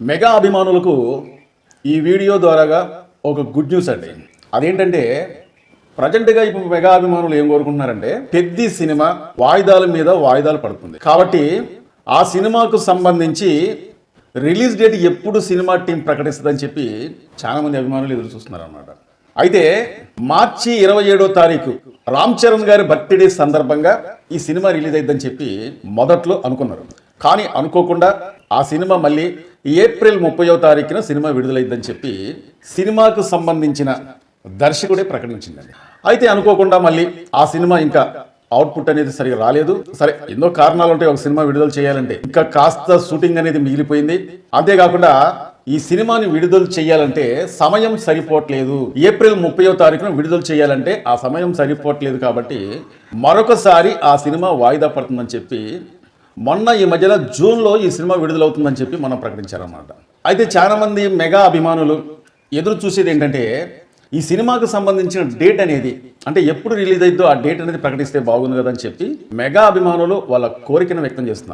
Mega అభిమానులకు ఈ video ద్వారాగా ఒక గుడ్ న్యూస్ అండి. అదేంటంటే ప్రజెంట్గా ఇప్పుడు మెగా అభిమానులు ఏం కోరుకుంటున్నారంటే పెద్ది సినిమా వాయిదాల మీద వాయిదాలు పడుతుంది కాబట్టి ఆ సినిమాకు సంబంధించి రిలీజ్ డేట్ ఎప్పుడు సినిమా టీం ప్రకటిస్తుందని చెప్పి చాలా మంది అభిమానులు ఎదురు చూస్తున్నారు అన్నమాట. అయితే మార్చి 27వ తారీఖు రామ్ చరణ్ గారి బర్త్డే సందర్భంగా ఈ సినిమా రిలీజ్ అయిద్దని చెప్పి మొదట్లో అనుకున్నారు. కానీ అనుకోకుండా ఆ సినిమా మళ్ళీ ఏప్రిల్ 30వ తారీఖున సినిమా విడుదలైద్దని చెప్పి సినిమాకు సంబంధించిన దర్శకుడే ప్రకటించిందండి. అయితే అనుకోకుండా మళ్ళీ ఆ సినిమా ఇంకా అవుట్పుట్ అనేది సరిగా రాలేదు. సరే, ఎన్నో కారణాలు ఉంటాయి ఒక సినిమా విడుదల చేయాలంటే. ఇంకా కాస్త షూటింగ్ అనేది మిగిలిపోయింది. అంతేకాకుండా ఈ సినిమాని విడుదల చేయాలంటే సమయం సరిపోవట్లేదు. ఏప్రిల్ 30వ తారీఖున విడుదల చేయాలంటే ఆ సమయం సరిపోవట్లేదు. కాబట్టి మరొకసారి ఆ సినిమా వాయిదా పడుతుందని చెప్పి మొన్న ఈ మధ్యలో జూన్లో ఈ సినిమా విడుదలవుతుందని చెప్పి మనం ప్రకటించారన్నమాట. అయితే చాలా మంది మెగా అభిమానులు ఎదురు చూసేది ఏంటంటే ఈ సినిమాకు సంబంధించిన డేట్ అనేది, అంటే ఎప్పుడు రిలీజ్ అయిద్దో ఆ డేట్ అనేది ప్రకటిస్తే బాగుంది కదా అని చెప్పి మెగా అభిమానులు వాళ్ళ కోరికను వ్యక్తం చేస్తున్నారు.